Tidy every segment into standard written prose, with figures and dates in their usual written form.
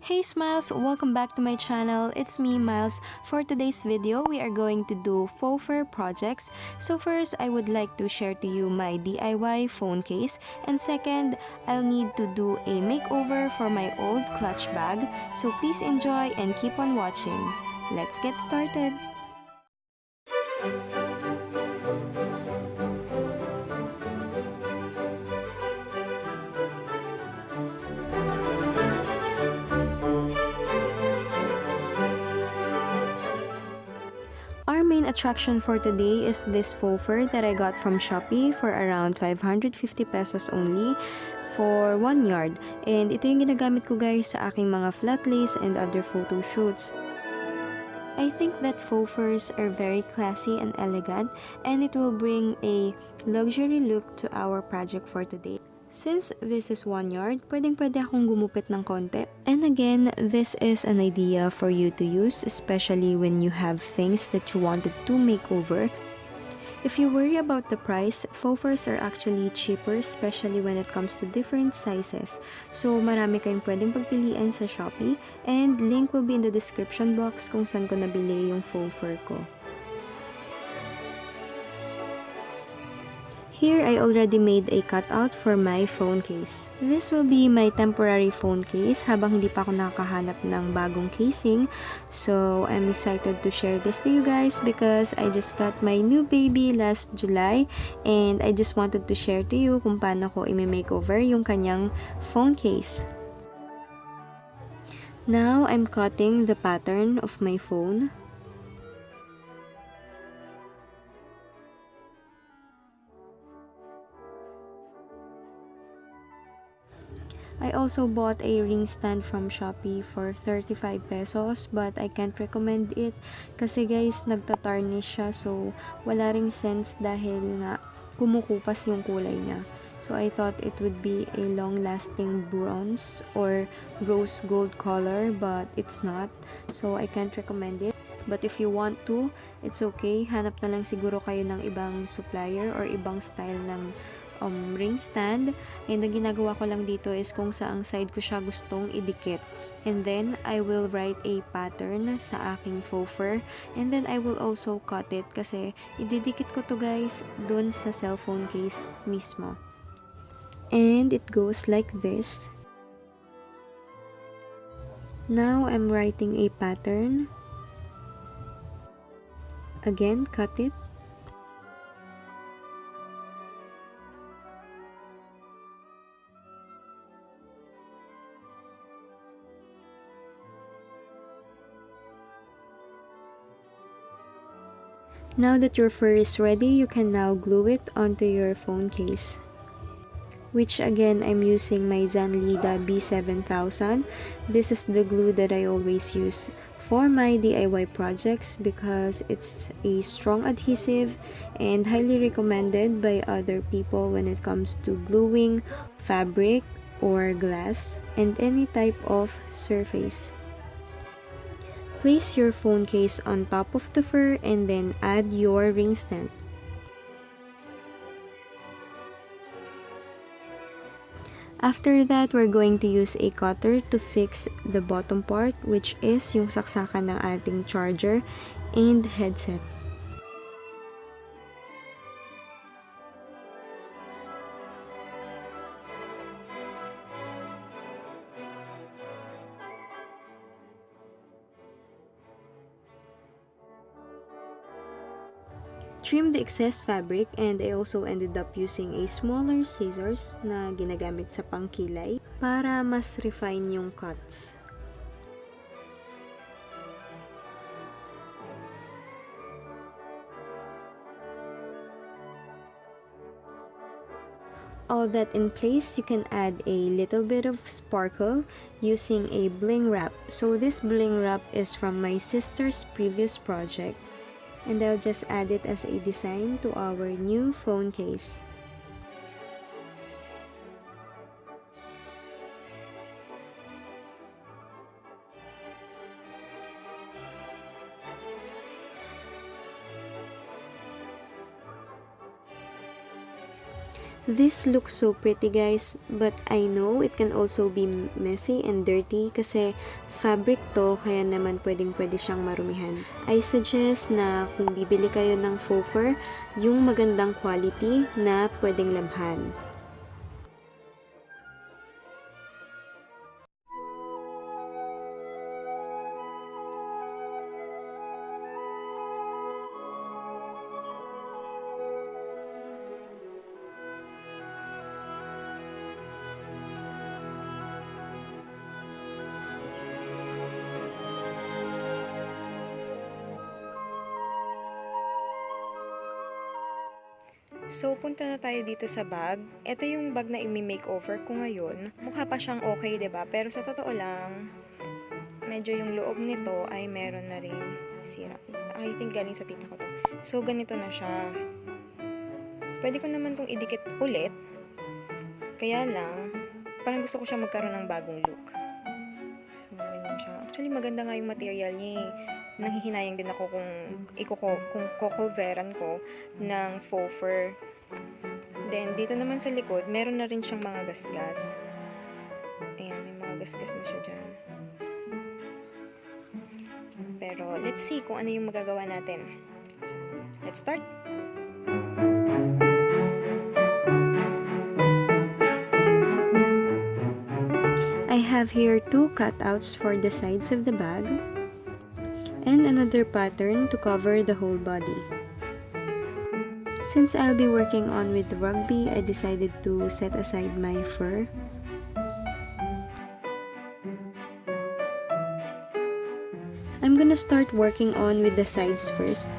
Hey Smiles! Welcome back to my channel. It's me, Myles. For today's video, we are going to do faux fur projects. So first, I would like to share to you my DIY phone case. And second, I'll need to do a makeover for my old clutch bag. So please enjoy and keep on watching. Let's get started! Our main attraction for today is this faux fur that I got from Shopee for around 550 pesos only for 1 yard. And ito yung ginagamit ko guys sa aking mga flat lace and other photo shoots. I think that faux furs are very classy and elegant, and it will bring a luxury look to our project for today. Since this is 1 yard, pwede akong gumupit ng konti. And again, this is an idea for you to use, especially when you have things that you wanted to make over. If you worry about the price, faux furs are actually cheaper, especially when it comes to different sizes. So, marami kayong pwedeng pagpilian sa Shopee, and link will be in the description box kung saan ko nabili yung faux fur ko. Here, I already made a cutout for my phone case. This will be my temporary phone case habang hindi pa ako nakakahanap ng bagong casing. So, I'm excited to share this to you guys because I just got my new baby last July and I just wanted to share to you kung paano ko i-makeover yung kanyang phone case. Now, I'm cutting the pattern of my phone. I also bought a ring stand from Shopee for 35 pesos but I can't recommend it kasi guys nagtatarnish siya, so wala ring sense dahil nga kumukupas yung kulay niya. So I thought it would be a long-lasting bronze or rose gold color but it's not, so I can't recommend it. But if you want to, it's okay. Hanap na lang siguro kayo ng ibang supplier or ibang style ng ring stand. And ang ginagawa ko lang dito is kung saang side ko siya gustong idikit. And then, I will write a pattern sa aking faux fur. And then, I will also cut it kasi ididikit ko to guys dun sa cellphone case mismo. And it goes like this. Now, I'm writing a pattern. Again, cut it. Now that your fur is ready, you can now glue it onto your phone case. Which again, I'm using my Zanlida B7000. This is the glue that I always use for my DIY projects because it's a strong adhesive and highly recommended by other people when it comes to gluing fabric or glass and any type of surface. Place your phone case on top of the fur and then add your ring stand. After that, we're going to use a cutter to fix the bottom part, which is yung saksakan ng ating charger and headset. Trim the excess fabric, and I also ended up using a smaller scissors na ginagamit sa pangkilay para mas refine yung cuts. All that in place, you can add a little bit of sparkle using a bling wrap. So this bling wrap is from my sister's previous project. And I'll just add it as a design to our new phone case. This looks so pretty guys, but I know it can also be messy and dirty kasi fabric to, kaya naman pwedeng-pwede siyang marumihan. I suggest na kung bibili kayo ng faux fur, yung magandang quality na pwedeng labhan. So, punta na tayo dito sa bag. Ito yung bag na i-makeover ko ngayon. Mukha pa siyang okay, 'di ba? Pero sa totoo lang, medyo yung loob nito ay meron na ring sira. I think galing sa tita ko to. So, ganito na siya. Pwede ko naman tong idikit ulit. Kaya lang, parang gusto ko siya magkaroon ng bagong look. So, ganyan siya. Actually, maganda nga yung material niya eh. Nanghihinayang din ako kung cocoveran ko ng faux fur. Then, dito naman sa likod, meron na rin siyang mga gasgas. Ayan, may mga gasgas na siya dyan. Pero, let's see kung ano yung magagawa natin. So, let's start! I have here 2 cutouts for the sides of the bag and another pattern to cover the whole body. Since I'll be working on with rugby, I decided to set aside my fur. I'm gonna start working on with the sides first.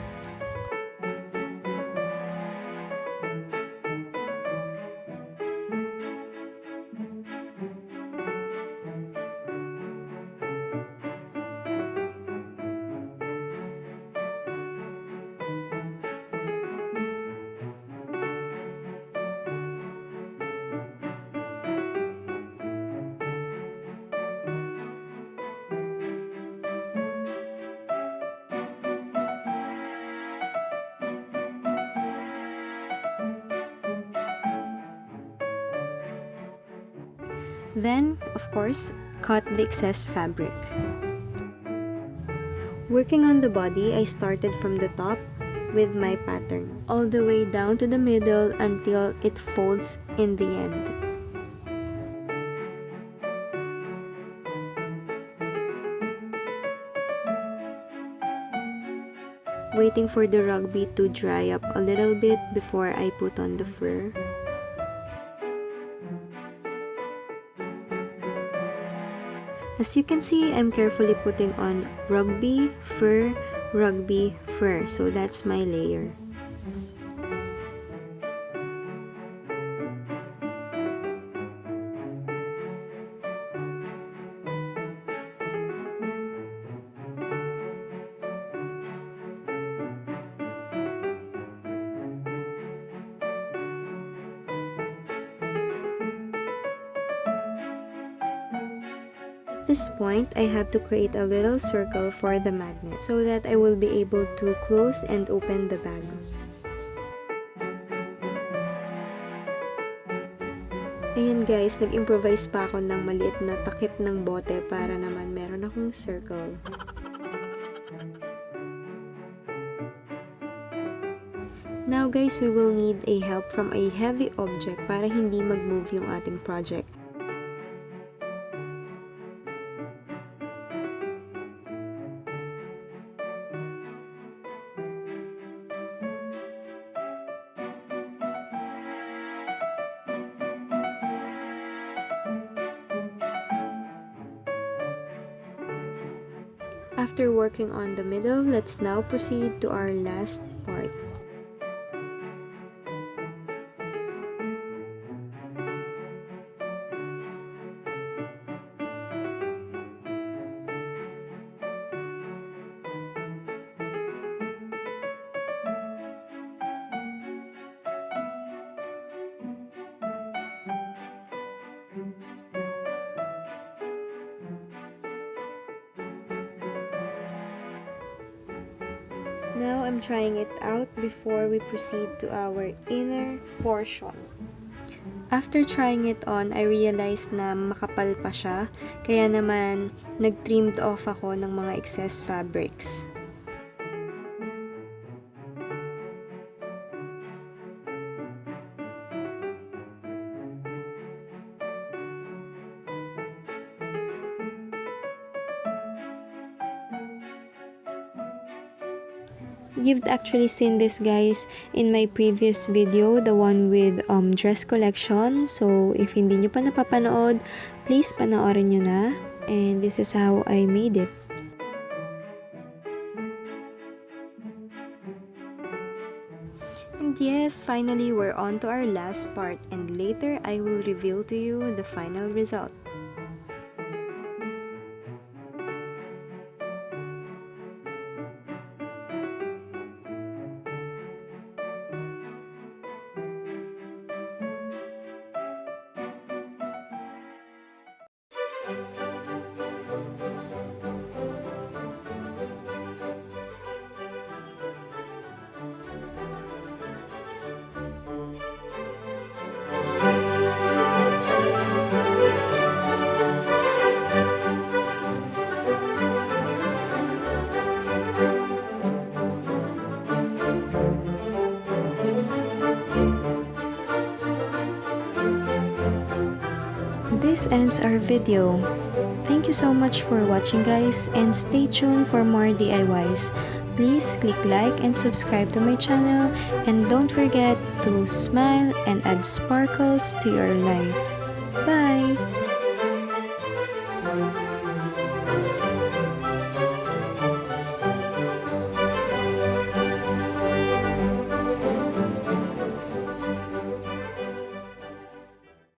Then, of course, cut the excess fabric. Working on the body, I started from the top with my pattern, all the way down to the middle until it folds in the end. Waiting for the rugby to dry up a little bit before I put on the fur. As you can see, I'm carefully putting on rugby, fur, so that's my layer. At this point, I have to create a little circle for the magnet so that I will be able to close and open the bag. Ayan guys, nag-improvise pa ako ng maliit na takip ng bote para naman meron akong circle. Now guys, we will need a help from a heavy object para hindi mag-move yung ating project. After working on the middle, let's now proceed to our last part. Now, I'm trying it out before we proceed to our inner portion. After trying it on, I realized na makapal pa siya. Kaya naman, nag-trimmed off ako ng mga excess fabrics. You've actually seen this, guys, in my previous video, the one with dress collection. So, if hindi nyo pa napapanood, please panoorin nyo na. And this is how I made it. And yes, finally, we're on to our last part. And later, I will reveal to you the final result. This ends our video. Thank you so much for watching, guys, and stay tuned for more DIYs. Please click like and subscribe to my channel, and don't forget to smile and add sparkles to your life.